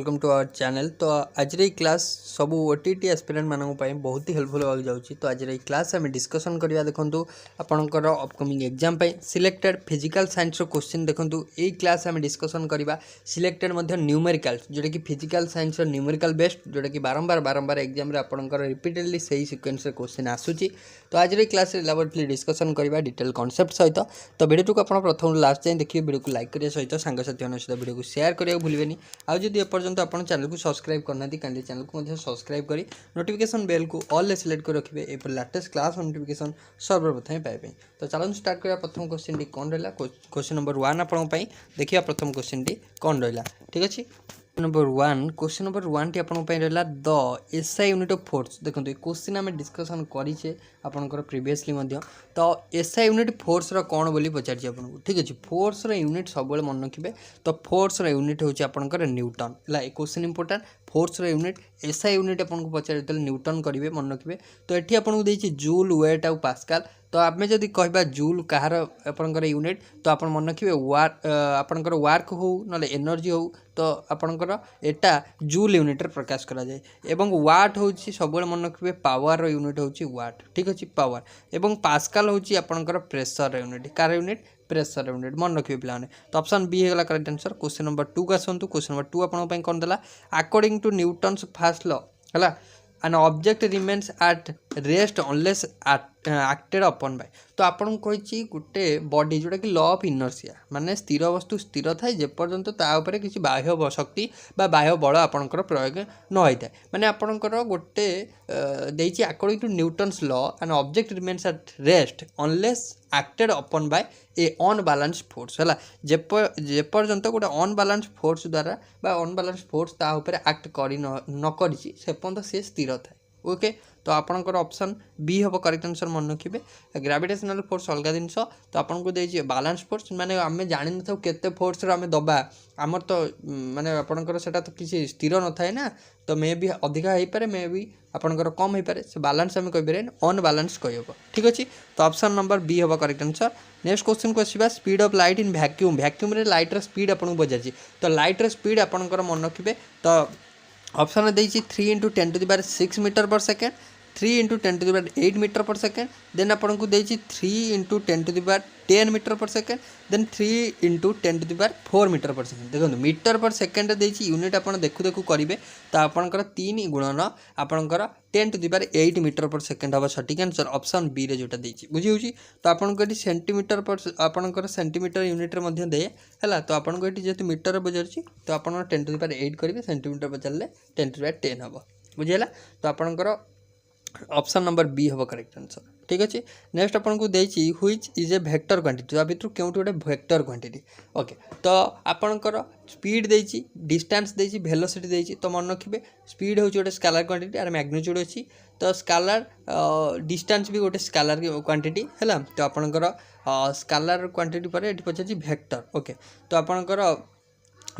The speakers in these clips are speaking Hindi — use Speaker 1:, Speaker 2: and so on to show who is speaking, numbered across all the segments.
Speaker 1: Welcome to our channel. तो आज रे क्लास सब ओटीटी एस्पिरेंट मानक बहुत ही हेल्पफुल होगा जाऊँगी। तो आज रे क्लास आम डिस्कसन करवा देखूँ आपंकर upcoming exam selected physical science question देखूँ यही क्लास आम डिस्कसन करवा सिलेक्टेड न्यूमेरिकल जोटा कि फिजिकल साइंस न्यूमेरिकल बेस्ड जोटा कि बारंबार बारंबार एग्जाम आपंकर रिपीटेडली सही सिक्वेन्स क्वेश्चन आसूची। तो आज रे क्लास इलाबोरेटली डिस्कसन करवा डिटेल कॉन्सेप्ट सहित। तो वीडियो को आप प्रथम लास्ट जाए देखिए, वीडियो को लाइक करने सहित सांगसाथी सहित वीडियो को शेयर करने भूलें। आज जब एपर्तंत आप चैनल को सब्सक्राइब करना काली चैनल को सब्सक्राइब कर नोटिफिकेशन बेल को ऑल सिलेक्ट कर रखिए एपर लेटेस्ट क्लास नोटिफिकेशन सर्वप्रथम पाइबे। तो चलो स्टार्ट करा। प्रथम क्वेश्चन टी कौन रहा, क्वेश्चन नंबर 1 आपण देखिए। प्रथम क्वेश्चन टी कौन रहा, ठीक अच्छे। क्वेश्चन नंबर 1 टी आपण रहा the SI unit of force. देखो ये क्वेश्चन आम डिस्कसन करें आपंकर प्रिवियसली। तो एसआई यूनिट फोर्स कौन बोली पचार आपको, ठीक अच्छे। फोर्स यूनिट सब मन रखिए। तो फोर्स यूनिट हूँ आपंकर न्यूटन है। Question important. Force unit SI unit आपको पचार जो न्यूटन करेंगे मन रखिए। तो ये आपको देती जूल, वेट आउ पास्कल। तो आम जदि कह जूल कहार आपंकर यूनिट, तो आप मन रखिए आपंकर वार्क हो ना एनर्जी हो, तो आपंकर एटा जूल यूनिट प्रकाश करा जाए। एवं वाट हूँ सब मन रखिए पावर यूनिट हूँ वाट, ठीक अच्छे। पावर एवं पास्कल हूँ आपंकर प्रेशर यूनिट, कार यूनिट प्रेशर यूनिट मन रखिए पिलाने। तो ऑप्शन बी होगा करेक्ट आंसर। क्वेश्चन नंबर 2 को आसतु। क्वेश्चन नंबर 2 आपन कौन देला, according to Newton's first law है an object remains at rest unless acted upon by। तो आपन कही गोटे बॉडी जोटा कि लॉ ऑफ इनर्सिया माने स्थिर वस्तु स्थिर थाए जेपर्यंत ताऊपर किसी बाह्य शक्ति बा बाह्य बल आपणकर प्रयोग न होता है। माने आपणकर गोटे देछि according to Newton's law an object remains at rest unless acted upon by a unbalance force है। जेपर्यंत गोटे अनबालांस फोर्स द्वारा बा अनबालांस फोर्स ता ऊपर एक्ट करी न करिछि से पर्यंत से स्थिर थाए। ओके, तो आपंकर ऑप्शन बी हम करेक्ट आंसर मन रखिए। ग्रेविटेशनल फोर्स अलग जिन। तो आपको देखिए बालांस फोर्स माने आम जानी न था केते फोर्स आम दबा आमर तो माने आपंकर सेटा तो किसी स्थिर न थाए ना। तो मे भी अधिका हो पारे, मे भी आपंकर कम हो पारे। से बालांस आम कहीपर अनबालांस कह, ठीक अच्छे। तो ऑप्शन नंबर बी हम करेक्ट आंसर। नेक्स्ट क्वेश्चन को आसवा speed of light in vacuum. Vacuum रे लाइटर स्पीड आपको बजाची। तो लाइटर स्पीड आपंकर मन रखिए। तो ऑप्शन देती 3 × 10⁶ metre per second, 3 × 10⁸ metre per second, then आपको देती 3 × 10⁻10 metre per second, then 3 × 10⁴ metre per second. देखो मीटर पर सेकेंड देती यूनिट आप देखु देखु करेंगे। तो आपंकर 3 गुणन आपंकर 10⁸ मीटर पर सेकेंड हम सठिक आंसर ऑप्शन बी रे जोटा देती बुझी। तो आपको ये सेंटीमीटर पर आपंकर सेंटीमीटर यूनिट दे है। तो आपको ये जेहतु मीटर बजार तो आप 10⁸ करेंगे, सेंटीमीटर पचारे 10⁻10 हम बुझीगला। तो आपंकर ऑप्शन नंबर बी हम करेक्ट आंसर, ठीक अच्छे। नेक्स्ट आपको देती which is a vector quantity. भितर क्यों गोटे वेक्टर क्वांटिटी। ओके, तो आपंकर स्पीड देती, डिस्टेंस देती, वेलोसिटी देती। तो मन रखिए स्पीड हूँ गोटे स्केलर क्वांटिटी आर मैग्नीट्यूड अच्छी। तो स्केलर डिस्टेंस भी गोटे स्केलर क्वांटिटी है। तो आपंकर स्केलर क्वांटिटी पर ये पचार वेक्टर। ओके, तो आपंकर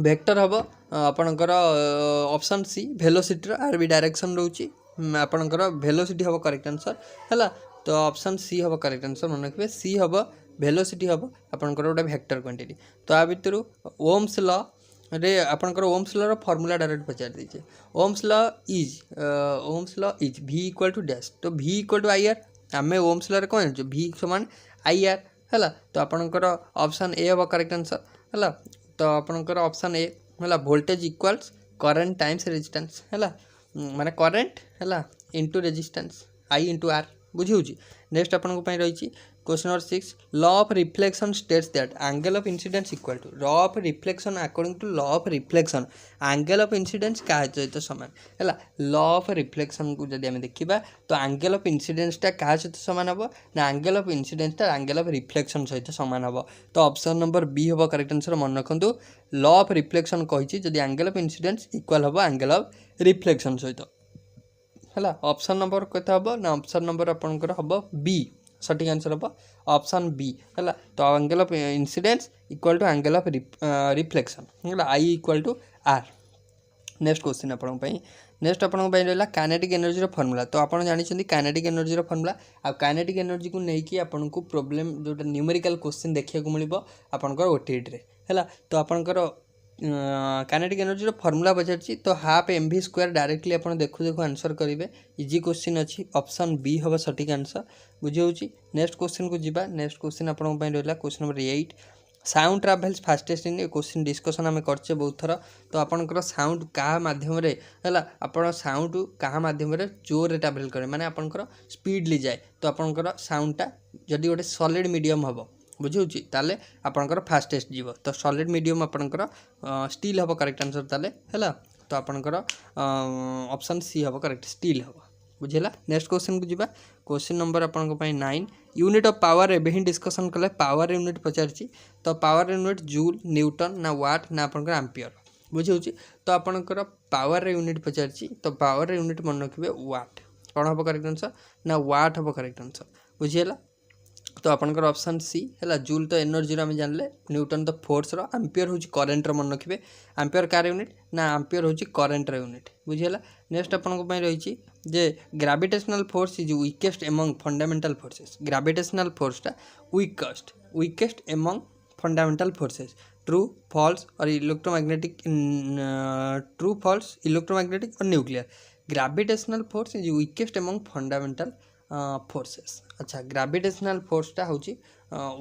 Speaker 1: वेक्टर हम आपंकर ऑप्शन सी वेलोसिटी आर भी डायरेक्शन रोचे आपंकर वेलोसिटी हम करेक्ट आंसर है। तो ऑप्शन सी हम करेक्ट आंसर मन रखिए। सी हम वेलोसिटी हम आपंकर गोटे वेक्टर क्वांटिटी। तो आ भितर ओम्स लॉ रे आपंकर ओम्स लॉ फॉर्मूला डायरेक्ट पचार दीजिए। Ohm's law is V equal to dash. तो V equal to I R आम ओम्स लॉ कौन जान V समान आई आर है। तो आपंकर ऑप्शन ए हम करेक्ट आंसर है। तो आपंकर ऑप्शन ए है voltage equals current times resistance है। माने करेन्ट है into resistance I into R बुझी। नेक्स्ट आपको रही question number 6 law of reflection states that angle of incidence equal to. Law of reflection according to law of reflection angle of incidence क्या सहित सामान है। लॉ ऑफ रिफ्लेक्शन को जब आम देखा तो एंगल ऑफ इंसिडेंसटा क्या सहित सामान हम ना एंगल ऑफ इंसिडेंसटा एंगल ऑफ रिफ्लेक्शन सहित सामान हम। तो ऑप्शन नंबर बी हम करेक्ट आंसर मन रखु। लॉ ऑफ रिफ्लेक्शन कही जब एंगल ऑफ इंसिडेंस इक्वल हम एंगल ऑफ रिफ्लेक्शन सहित है। ऑप्शन नंबर कत हम ना ऑप्शन नंबर आपंकर हम बी सठिक आंसर हम ऑप्शन बी है। तो angle of incidence equal to angle of reflection है I equal to R. Next question आपंपाई नेक्स्ट आपंक रहा काइनेटिक एनर्जी फॉर्मूला। तो आप जानते काइनेटिक एनर्जी फॉर्मूला आ काइनेटिक एनर्जी को लेकिन आपको प्रोब्लेम जो न्यूमेरिकल क्वेश्चन देखा मिले आपंकर ओटीटी है। तो आपंकर काइनेटिक एनर्जी फॉर्मूला पचार तो half M V square directly आप देखु देखु आंसर करेंगे इजी क्वेश्चन अच्छी ऑप्शन बी हम सठिक आंसर बुझे। नेक्स्ट क्वेश्चन को जीवा नेक्स्ट क्वेश्चन आपन रहा question number 8 sound travels fastest in question discussion आम करचे बहुत थर तो आपंकर साउंड क्या मध्यम है आप साउंड क्या मध्यम जोर ट्रावेल करे माने आपंकर स्पीडली जाए तो आपंकर साउंडटा जदि गोटे सॉलिड मीडियम हम बुझे ताले आपंकर फास्टेस्ट जीव तो सॉलिड मीडियम आपंकर स्टील हम करेक्ट आंसर ताले है तो आपंकर ऑप्शन सी हम करेक्ट स्टील हम बुझेगा। नेक्स्ट क्वेश्चन को जीवा क्वेश्चन नंबर आपन 9 यूनिट ऑफ पावर एबे ही डिस्कशन कले पावर यूनिट पचारची तो पावर यूनिट जूल न्यूटन ना वाट ना आपन एम्पियर बुझे तो आपनकर पावर यूनिट पचारची तो पावर यूनिट मन रखिए वाट कौन हम करेक्ट आंसर ना वाट हम करेक्ट आंसर बुझेगा। तो आपनकर ऑप्शन सी है जूल तो एनर्जी आम जानले न्यूटन तो फोर्स एम्पियर हूँ करेन्टर मन रखिए एम्पियर कार यूनिट ना एम्पियर हूँ करेन्टर यूनिट बुझेगा। नेक्स्ट आपन रही जे gravitational force is weakest among fundamental forces gravitational फोर्सटा weakest among fundamental forces true false और इलेक्ट्रोमैग्नेटिक ट्रू फॉल्स इलेक्ट्रोमैग्नेटिक और nuclear gravitational force is weakest among fundamental forces. अच्छा ग्रेविटेशनल फोर्सटा हूँ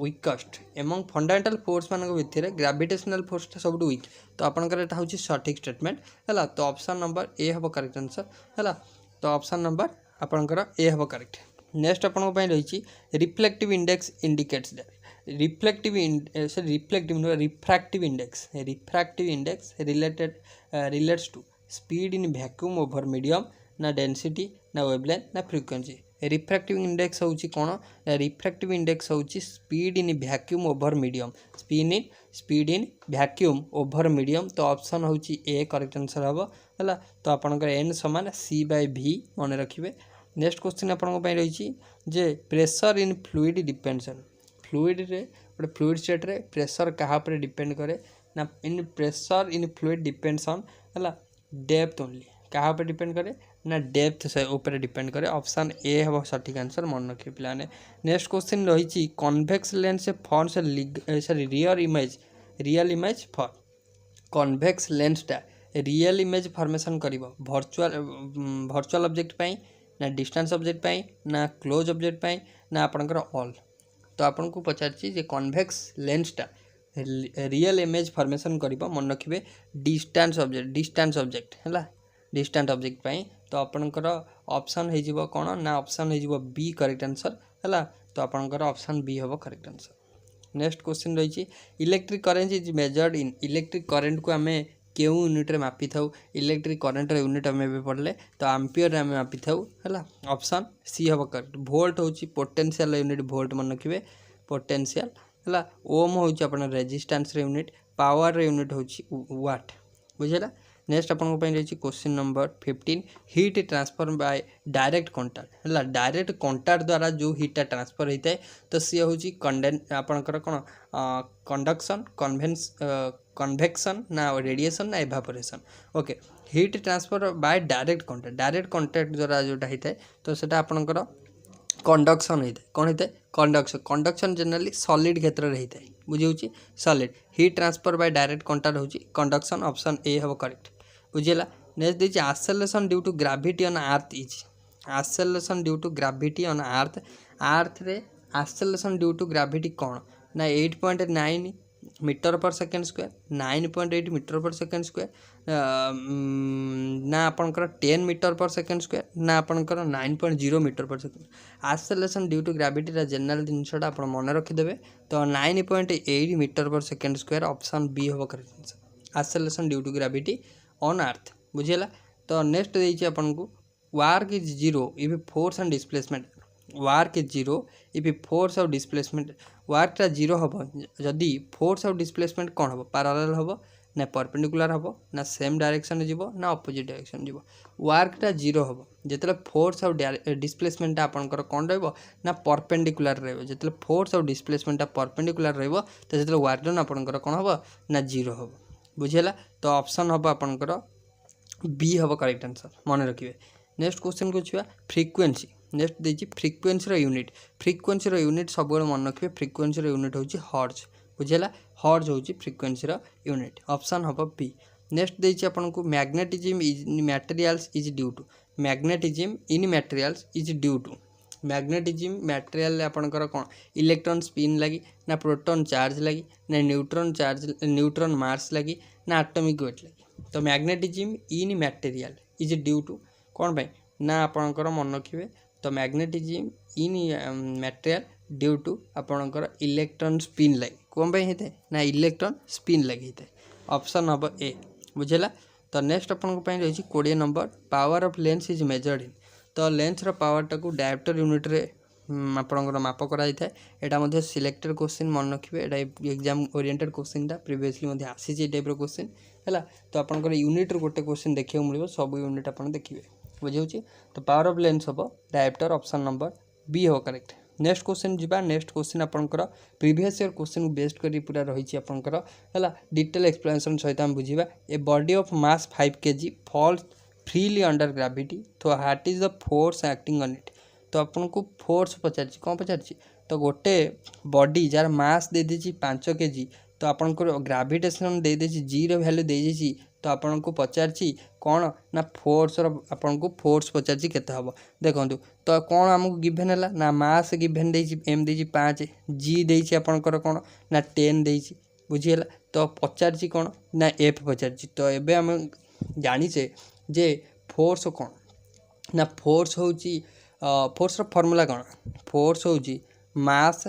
Speaker 1: वीकेस्ट एमंग फंडामेंटल फोर्स मान भितर ग्रेविटेशनल फोर्सटा सब वीक तो आपंकर यहाँ हूँ सठिक स्टेटमेंट है तो ऑप्शन नंबर ए हम करेक्ट आंसर है तो ऑप्शन नंबर आपंकर ए हम करेक्ट। नेक्स्ट आपन रही reflective index indicates reflective index relates to speed in vacuum over medium ना डेंसिटी ना वेवलेंथ ना फ्रिक्वेंसी रिफ्रैक्टिव इंडेक्स होची कोन रिफ्रैक्टिव इंडेक्स होची speed in vacuum over medium speed in vacuum over medium तो ऑप्शन होची ए करेक्ट आंसर हबो हला तो आपनकर एन समान सी बाय भी मन रखिबे। नेक्स्ट क्वेश्चन आपन पई रही जे pressure in fluid depends on fluid रे गोटे फ्लूइड स्टेट रे प्रेशर कहा पर डिपेंड करे ना इन pressure in fluid depends on हला डेप्थ ओनली कहा पर डिपेंड करे ना डेप्थ से ऊपर डिपेंड करे ऑप्शन ए हम सठिक आंसर मन रखिए पिलाने। नेक्स्ट क्वेश्चन रही convex lens forms sorry real image for convex लेंसटा रियल इमेज फॉर्मेशन करिवो वर्चुअल ऑब्जेक्ट पाई ना डिस्टेंस ऑब्जेक्ट पाई ना क्लोज ऑब्जेक्ट पाई ना आपनकर ऑल तो आपन को पचारची जे कन्वेक्स लेंसटा रियल इमेज फॉर्मेशन करिवो मन रखिए डिस्टेंस ऑब्जेक्ट है डिस्टेंट ऑब्जेक्ट पाई तो आपनकर ऑप्शन हो कौन ना ऑप्शन हो बी करेक्ट आंसर है तो आपनकर ऑप्शन बी हम करेक्ट आंसर। नेक्स्ट क्वेश्चन रही electric current is measured in electric current को आम क्यों यूनिट रे मापी था इलेक्ट्रिक करेंट यूनिट आम पढ़ले तो एम्पियर रे आम मापी था है ऑप्शन सी हम करेक्ट। वोल्ट हूँ पोटेंशियल यूनिट वोल्ट मन रखिए पोटेंशियल है ओम हूँ अपन रेजिस्टेंस यूनिट पावर यूनिट हूँ वाट बुझेगा। नेक्स्ट आपन रही question number 15 heat transfer by direct contact है डायरेक्ट कंटाक्ट द्वारा जो हीटा ट्रांसफर होता है तो सी हूँ आपनकर कौन कंडक्शन कन्वेक्शन ना रेडिएशन ना evaporation okay heat transfer by direct contact द्वारा जोटा होता है तो सेटा आपनकर कंडक्शन होता है कौन होता है कंडक्शन जनरली सॉलिड क्षेत्र में होता है बुझे solid heat transfer by direct contact हूँ कंडक्शन ऑप्शन ए हम करेक्ट बुझेगा। नेक्स्ट देखिए acceleration due to gravity on earth is acceleration due to gravity on earth रे आसेलेशन ड्यू टू ग्रेविटी कौन ना 8.9 metre per second square 9.8 metre per second square ना आपनकर 10 मीटर पर सेकेंड स्क्वायर ना आपनकर 9.0 metre per second acceleration due to gravity general जिनसा आप मन रखिदेवे तो 9.8 metre per second square option B हम correct answer acceleration due to gravity on earth बुझेगा। तो नेक्स्ट देखिए आपन को work is zero if force and displacement work is zero if force और डिस्प्लेसमेंट वर्कटा जीरो हम जदि फोर्स और डिस्प्लेसमेंट कौन हम पैरेलल हम ना परपेंडिकुलर हम ना सेम डायरेक्शन जीवो ना अपोजिट डायरेक्शन जीवो वर्कटा जीरो हम जिते फोर्स और डिस्प्लेसमेंट आपंकर कौन रहा परपेंडिकुलर रही फोर्स और डिस्प्लेसमेंट परपेंडिकुलर रही तो वर्क डन आपंकर कौन हम ना जीरो हम बुझेगा। तो ऑप्शन हम आपंकर बी हम करेक्ट आंसर मन रखिए। नेक्स्ट क्वेश्चन को छुआ फ्रिक्वेंसी नेक्स्ट देखिए फ्रिक्वेंसी यूनिट सब मन रखिए फ्रिक्वेंसी यूनिट हूँ हर्ट्ज बुझेगा हर्ज हूँ फ्रिक्वेन्सी यूनिट ऑप्शन हम बी। नेक्स्ट देछि आपन को magnetism in materials is due to magnetism in materials is due to magnetism material आपनकर कौन इलेक्ट्रॉन स्पिन लगी ना प्रोटॉन चार्ज लगी ना न्यूट्रॉन मास लगी ना एटॉमिक वेट लगी। तो magnetism in material is due to कौन भाई ना आपनकर मन रखिए। तो magnetism in material due to आपनकर इलेक्ट्रॉन स्पिन लगी कौन भाई होता है ना इलेक्ट्रॉन स्पिन लगी होता है ऑप्शन हम ए बुझेगा। तो नेक्स्ट अपन रही 20 number power of lens is measured in. तो लेंस पावरटा को डायोप्टर यूनिट रे आपंकर माप कराई था यहाँ सिलेक्टेड क्वेश्चन मन रखिए यहाँ एग्जाम ओरिएंटेड क्वेश्चन प्रीवियसली आसी टाइप क्वेश्चन है। तो आपंकर यूनिट गोटे क्वेश्चन देखा मिले सब यूनिट आप देखिए बुझे। तो पावर ऑफ लेंस हम डायोप्टर ऑप्शन नंबर बी हो करेक्ट। नेक्स्ट क्वेश्चन जी नेक्स्ट क्वेश्चन आपंकर प्रीवियस ईयर क्वेश्चन बेस्ड कर पूरा रही आपंकर है डिटेल एक्सप्लेनेशन सहित आम बुझा। A body of mass 5 kg falls freely under gravity तो what is the force acting on it. तो आपन को फोर्स पचार कौन पचार तो गोटे बॉडी जार मास दे दी 5 kg तो आपन को ग्रेविटेशन दे दी जी रो वैल्यू दे दी तो आपन को पचार कौन ना फोर्स आपन को फोर्स पचार केते हम देखो। तो कौन आमको गिभेन है ना मास गिभेन दे एम दे 5 जी दे आपंकर कौन ना 10 दे बुझीगला। तो पचार कौन ना एफ पचार। तो एबे आम जानीचे जे फोर्स कौन ना फोर्स हूँ फोर्स फॉर्मूला कौन फोर्स हूँ मास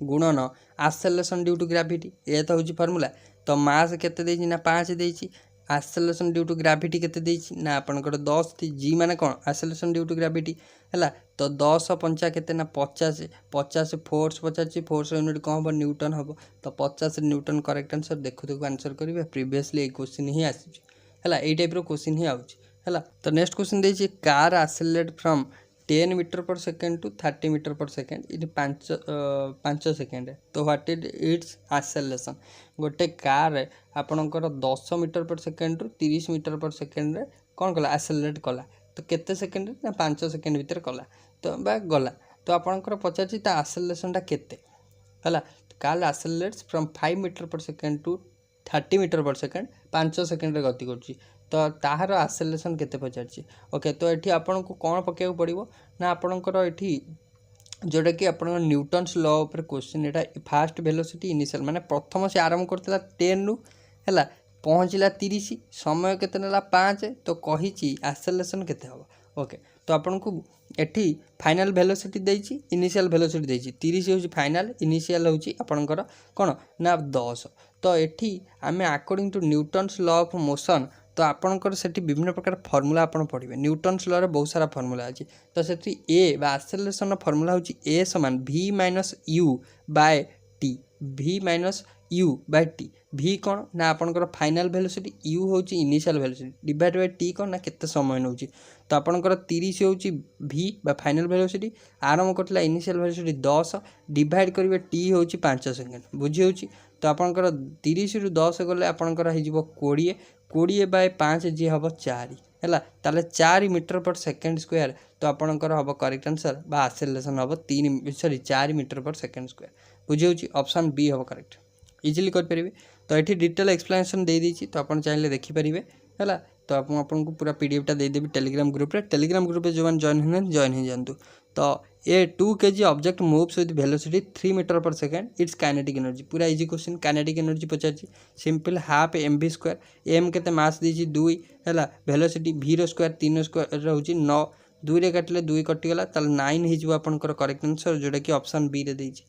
Speaker 1: गुणन आसेलेरेशन ड्यू टू ग्रेविटी ये तो हूँ फॉर्मूला। तो मास केते ना 5 देछि आसेलेरेशन ड्यू टू ग्रेविटी केते देछि ना आपनकर 10 जी माने कौन आसेलेरेशन ड्यू टू ग्रेविटी है। तो 10 5 केते ना 50 50 फोर्स पचार फोर्स यूनिट कौन हम न्यूटन हम। तो 50 न्यूटन करेक्ट आंसर देखो आंसर करेंगे प्रीवियसली क्वेश्चन ही आसी है ये टाइप क्वेश्चन ही आउला। तो नेक्स्ट क्वेश्चन देखिए car accelerate from 10 metre per second to 30 metre per second ये 5 सेकेंड। तो व्हाट इज इट्स एक्सेलरेशन गोटे कार आपणकर 10 metre per second to 30 metre per second रे कौन कला एक्सेलरेट कला। तो केते सेकेंड ना 5 सेकेंड भीतर कला तो बा गला। तो आपणकर पचार एक्सेलरेशनटा केते है। Car accelerates from 5 metre per second to 30 metre per second 5 second गति कर। तो ताहार एक्सेलरेशन केते पचार ओके। तो ये आपन को कौन पकेया पड़ो ना आपणकर ये जोटा कि आप न्यूटन्स लॉ उपर क्वेश्चन यहाँ फास्ट वेलोसिटी इनिशियल माने प्रथम से आरंभ करता 10 रु है पहुँचला 30 समय केते नेला 5 तो कही एक्सेलरेशन केते हम ओके। तो आपन को एठी फाइनल वेलोसिटी देछि इनिशियल वेलोसिटी देछि 30 होछि फाइनल इनिशियल होछि आपनकर कोन ना 10। तो एठी आमे according to Newton's law of motion तो आपनकर सेठी विभिन्न प्रकार फॉर्मूला आपन पढ़िबे न्यूटन्स लॉ रे बहुत सारा फॉर्मूला अछि। तो सेठी ए बा एक्सेलरेशन फॉर्मूला होछि ए समान v minus u by t v minus u by t v कौन ना आपनकर फाइनल वेलोसिटी u होछि initial velocity divide by t कौन ना केते समय नउछि। तो आपनकर 30 होछि v बा फाइनल वेलोसिटी आरंभ करतला इनिशियल वेलोसिटी 10 डिवाइड करिवे t होछि 5 सेकेंड बुझी होछि। तो आपनकर 30 रु 10 गले आपनकर हे जिवो 20 20 बाय 5 जी हम 4 है ताले 4 मीटर पर सेकेंड स्क्वायर। तो आपनकर हम करेक्ट आंसर बा एक्सेलरेशन हम 4 मीटर पर सेकेंड स्क्वायर बुझे ऑप्शन बी हम करेक्ट इजिली कर। तो ये डिटेल एक्सप्लेनेशन दे दीची तो आप चाहिए देखिपारे है। तो आपको पूरा पीडीएफटा देदेवी टेलीग्राम ग्रुप रे जो जॉइन हो जातु। तो a 2 kg object moves with velocity 3 metre per second its kinetic energy पूरा इजी क्वेश्चन काइनेटिक एनर्जी पचार simple half mv square M के मास दी 2 है वेलोसिटी v रो स्क्वायर 3 स्क्वायर रोचे 9 2 रे काटिले 2 कटिगला 9 हो आपनकर करेक्ट आंसर जोटा कि ऑप्शन बी रे देछि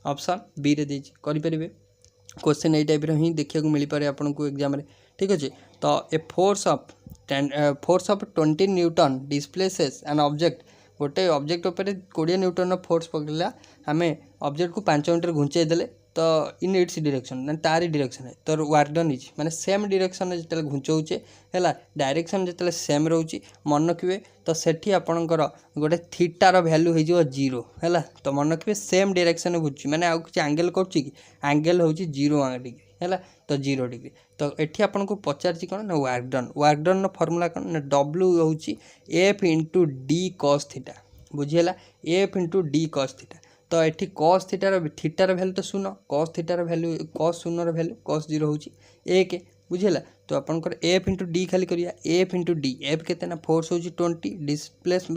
Speaker 1: ऑप्शन बी रे देछि करिपरिबे क्वेश्चन यही टाइप ही देखा मिल पारे आपको एग्जाम ठीक अच्छे। तो a force of 20 Newton displaces an object गोटे ऑब्जेक्ट उपर 20 न्यूटन फोर्स पकड़ा आम ऑब्जेक्ट को 5 मीटर घुंचाई देले तो इन इट्स डिरेक्शन तारी डिरेक्शन है तो वर्क डन इज माने सेम डिरेक्शन जो घुंचाऊे है डायरेक्शन जो सेम रोचे मन रखिए। तो सेठी आपणकर गोटे थीटार वैल्यू हो 0 है तो मन रखिए सेम डायरेक्शन घुची माने आउ किसी एंगल करुच्ची कि एंगल हूँ 0 डिग्री है तो 0 डिग्री। तो ये आपको पचार कौन ना वर्क डन फर्मूला कौन ना डब्ल्यू हूँ F into D cos theta बुझीगला F into D cos theta. तो ये कस थीटार भैल्यू तो शून्य कस थीटार भैल्यू कस शून्यर भैल्यू कस 0 हूँ 1 बुझेगा। तो आपंकर एफ इंटू डी खाली करिया एफ इंटू डी एफ केते ना फोर्स हूँ 20 डिस्प्लेस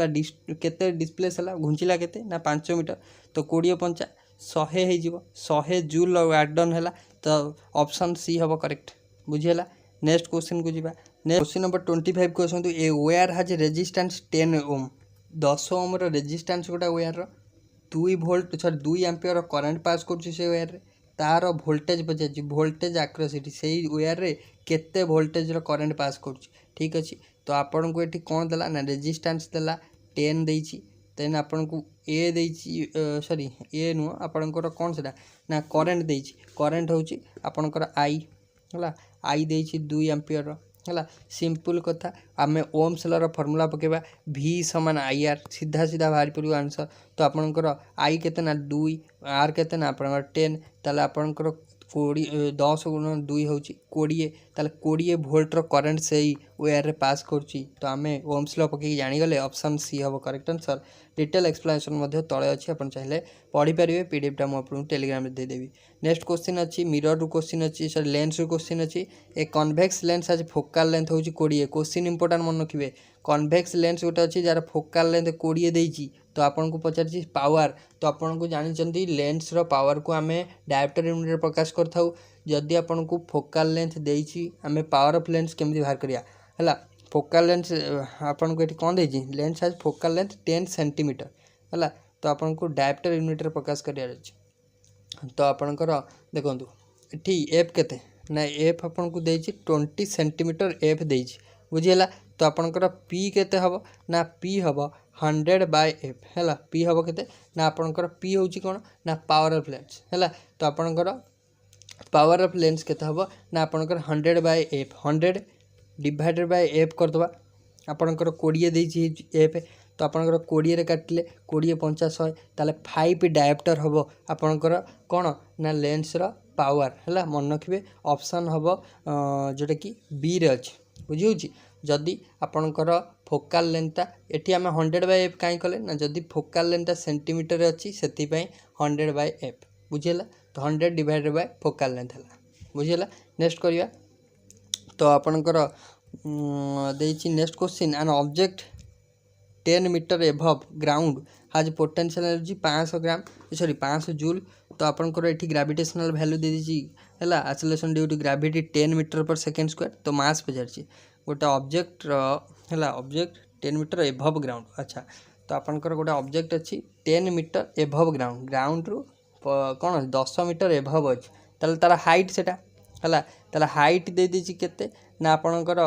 Speaker 1: केते डिस्प्लेस है घुंचला केते ना 5 मीटर तो 20 पंचा 100 हो 100 जूल वार्डन है तो ऑप्शन सी हम करेक्ट बुझेगा। नेक्स्ट क्वेश्चन को जीवा नेक्स्ट क्वेश्चन नंबर 25 को आसतु a wire has resistance 10 ohm 10 ohm रो रेजिस्टेंस गोटा wire 2 volt sorry 2 ampere current pass कर से वायर रे तार वोल्टेज पचार वोल्टेज आक्रोसीटी से वायर रे केते वोल्टेज रो करंट पास कर ठीक अच्छे। तो आपन को ये कौन देला ना रेजिस्टेंस देला 10 देछि देन आपन को ए देछि सॉरी ए नु आपनकर कौन सेटा ना करंट देछि करंट होछि आपनकर आई है आई देछि 2 एम्पियर है सिंपल कथा आम ओम्स लॉ रो फॉर्मूला पकेबा V समान आई आर सीधा सीधा बाहरी पड़ो आंसर। तो आपनकर आई केते ना 2 आर केते ना आपनकर 10 ताले आपनकर 10 गुण 2 हूँ 20 ताले 20 वोल्ट रो करंट से ही वायर रे पास करुच्ची। तो आम ओम्स लॉ पकई जानीगले ऑप्शन सी हम करेक्ट आंसर। डिटेल एक्सप्लेनेशन तले अच्छी आप चाहिए पढ़ी पारे पीडीएफ टाइम आपको टेलीग्राम में देदेवी। नेक्स्ट क्वेश्चन अच्छी मिरर रू क्वेश्चन अच्छी सॉरी लेंस रू क्वेश्चन अच्छी ए कन्वेक्स लेंस आज फोकाल लेंथ हूँ 20 क्वेश्चन इंपोर्टेंट मन रखिए कन्वेक्स लेंस गोटे अच्छी जार फोकाल लेंथ 20 देती तो आपन को पचार पावर तो आपन को जानी लेंस रो पावर को आम डायोप्टर यूनिट प्रकाश करथाउ जदि आपन को फोकाल लेंथ देती आम पावर ऑफ लेंस केमती बाहर करिया है फोकाल लेंस आपन को ये कौन देती लेंस आज फोकाल लेंथ 10 सेंटीमीटर है तो आपन को डायोप्टर यूनिट प्रकाश करियार अछि। तो आपनकर देखो ये एफ केते ना एफ आपन को देती 20 सेंटीमीटर एफ देती बुझीगला। तो आपनकर पी केते हबो ना पी हबो 100 बाय एफ है पी हबो केते ना आपनकर पी होची कोन ना पावर ऑफ लेंस है तो आपनकर पावर ऑफ लेंस केते हबो ना आपनकर 100 by F 100 divided by F कर दबा आपनकर 20 देची एफ तो आपनकर 20 रे काटिले 20 50 100 ताले 5 डायोप्टर हबो आपनकर कोन ना लेंस रो पावर है मन रखिए ऑप्शन हबो जोटा कि बी रे अछि बुझी होची। जदि आपनकर फोकाल लेंथटा एठी आमे 100 बाय एफ काई कले ना जदि फोकाल लेंथटा सेंटीमीटर अछि सेति पई 100 बाय एफ बुझिला तो 100 डिवाइडेड बाय फोकाल लेंथ हला बुझिला। नेक्स्ट करिया तो आपनकर देछि next question an object 10 metre above ground has potential energy 500 gram sorry 500 joule. तो आपनकर एठी ग्रेविटेशनल वैल्यू दे दीची हैला acceleration due to gravity 10 metre per second square तो मास पचारछि गोटे ऑब्जेक्ट है ऑब्जेक्ट 10 मीटर एभव ग्राउंड अच्छा। तो आपनकर गोटे ऑब्जेक्ट अच्छी 10 मीटर एभव ग्राउंड रु कौन 10 मीटर एभव अच्छी ताले तार हाइट सेटा है ताले हाइट दे दीची केते ना आपनकर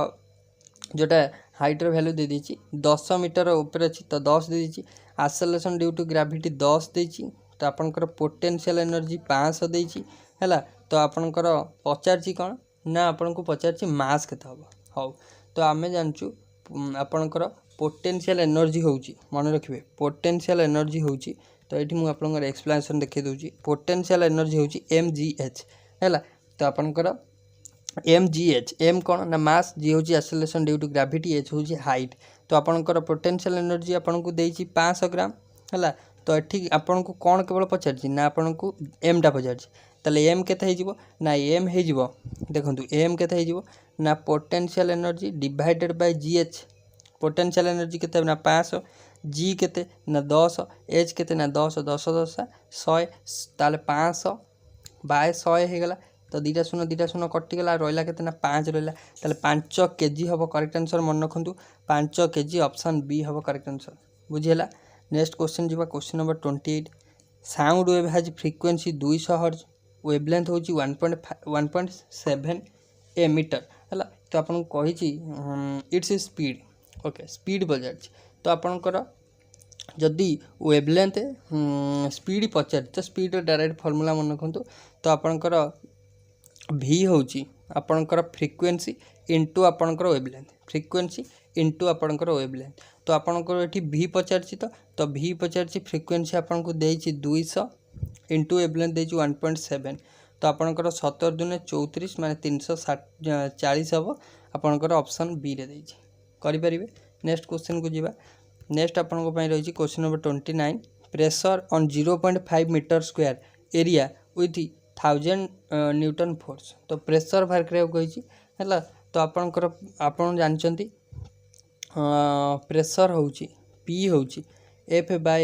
Speaker 1: जोटा हाइट रो वैल्यू दे दीची 10 मीटर ऊपर अच्छी तो 10 दे दीची एक्सेलरेशन ड्यू टू ग्रेविटी 10 देची तो आपनकर पोटेंशियल एनर्जी 500 देची है तो आपनकर पचारछि कौन ना आपन को पचारछि मास केते हबो हौ। तो आम जानचु आपनकर पोटेंशियल एनर्जी होउची मन रखिए पोटेंशियल एनर्जी होउची तो ये मुझे आपनकर एक्सप्लेनेशन देखै दउची पोटेंशियल एनर्जी होउची mgh है तो आपनकर mgh m कौन ना मास जी होउची acceleration due to gravity h होउची हाइट। तो आपनकर पोटेंशियल एनर्जी आपन को देइची 500 ग्राम है तो ये आपन को कौन केवल पचारछि ना आपन को m टा पचारछि ताले m केते हेजिवो ना m हेजिवो देखंतु m केते हेजिवो ना potential energy divided by gh potential energy केते ना 500 g केते ना 10 h केते ना 10 10 10 100 ताले 500 बाय 100 हे गला तो दीटा शून्य कटिगला रहिला केते ना 5 रहिला ताले 5 केजी हबो करेक्ट आंसर मन रखंतु 5 केजी ऑप्शन बी हबो करेक्ट आंसर बुझिला। नेक्स्ट क्वेश्चन जीवा question number 28 sound wave has frequency 200 hertz wavelength होची 1.7 ए मीटर है तो आपन कही इट्स स्पीड ओके स्पीड पचार तो आपनकर जदि वेवलेंथ स्पीड पचार तो स्पीड डायरेक्ट फॉर्मूला मन रखंतु तो आपनकर v होची आपनकर फ्रीक्वेंसी इंटू आपनकर वेवलेंथ फ्रीक्वेंसी इंटू आपनकर वेवलेंथ तो आपनकर एठी v पचार तो v पचार फ्रीक्वेंसी आपन को देइछि 200 इंटू वेवलेंथ देइछि 1.7 तो आपनकर 17 दुने 34 माने 340 हम आपनकर ऑप्शन बी रे देइछि करि परिबे। नेक्स्ट क्वेश्चन को जीवा नेक्स्ट आपन को पई रहिछि question number 29 pressure on 0.5 metre square area with 1000 newton force. तो प्रेशर बाहर करा कही है। तो आपन जानते प्रेशर हूँ पी हूँ एफ बाय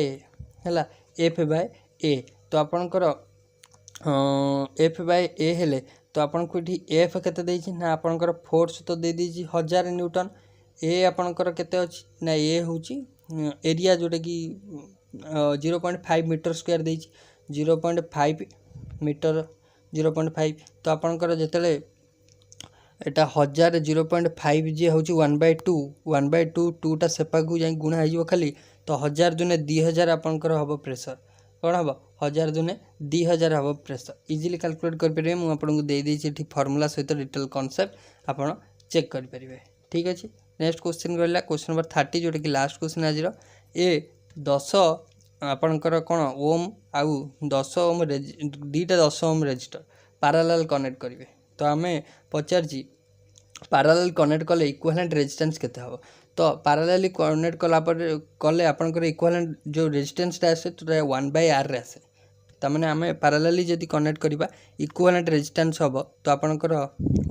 Speaker 1: है एफ बाय ए। तो आपणकर एफ बाय ए हेले तो आपको ये एफ के ना आपणकर फोर्स तो दे दी 1000 न्यूटन। ए आपणकर केते अछि ना ए हूँ एरिया जोटा कि 0.5 मीटर स्क्वायर दे 0.5 मीटर 0.5। तो आपणकर जिते एटा 1000 0.5 जी हूँ 1/2 2टा सेपाकू जा गुणा हो खाली। तो 1000 दुने 2000 आपणकर हम प्रेशर कौन हम 1000 दुने 2000 हम प्रेशर इजिली कैलकुलेट करेंगे। मुझे देदेटी फर्मूला सहित डिटेल कॉन्सेप्ट आप चेक करेंगे। ठीक अच्छे नेक्स्ट क्वेश्चन रहा क्वेश्चन नंबर 30 जोटा कि लास्ट क्वेश्चन आज ए 10 आपणकर कौन ओम आउ 10 ओम दुईटा 10 ओम रेजिस्टर पैरेलल कनेक्ट करेंगे। तो आम पचार पैरेलल कनेक्ट कले इक्विवेलेंट रेजिस्टेंस केते हम। तो पैरेलली कनेक्ट कले आपनकर इक्विवेलेंट जो रेजिस्टेंसटा आसे तो 1/r रे आसे। तमाने आम पैरेलली जदि कनेक्ट करवा इक्विवेलेंट रेजिस्टेंस हम तो आपनकर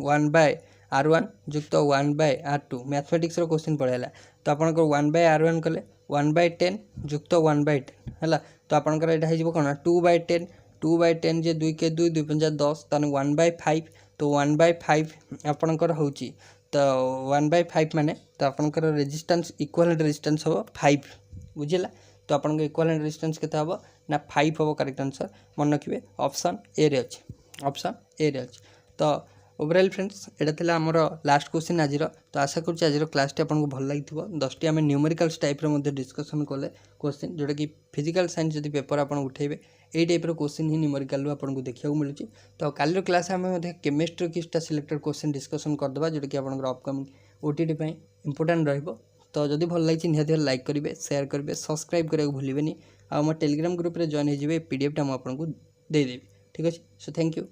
Speaker 1: 1/r1 जुक्त 1/r2 मैथमेटिक्स रो क्वेश्चन पढ़ाला। तो आपनकर 1/r1 कले 1/10 जुक्त 1/10 है। तो आपनकर एटा हो कौन 2/10 2/10 जे 2 के 2 2 5 10 ताने 1/5। तो 1/5 आपनकर हूँ तो 1/5 माने तो आपनकर रेजिस्टेंस इक्विवेलेंट रेजिस्टेंस हम 5 बुझेगा। तो आपन इक्विवेलेंट रेजिस्टेंस केते हम ना 5 हम करेक्ट आंसर मन रखिए ऑप्शन ए रे अछि ऑप्शन ए रे अछि। तो ओवरऑल फ्रेंड्स एटा थिला हमर लास्ट क्वेश्चन आज। तो आशा करूँ आज क्लास आपको भल लगी 10टी आम न्यूमेरिकल्स टाइप डिस्कसन कले क्वेश्चन जोटा कि फिजिकल साइंस जब पेपर आप उठेबे यही टाइप क्वेश्चन ही न्यूमेरिकल आपको देखा मिलूँ। तो काली क्लास आम केमिस्ट्री किसटा सिलेक्टेड क्वेश्चन डिस्कसन करदे जोटा कि आप अपकमिंग ओटीटी इंपोर्टेंट रहिबो। तो जदि भल लगी निहाती लाइक करेंगे शेयर करेंगे सब्सक्राइब करने को भूलें। आ टेलीग्राम ग्रुप रे जॉइन हो पीडीएफ टा आपको देदेवी। ठीक अच्छे सो थैंक यू।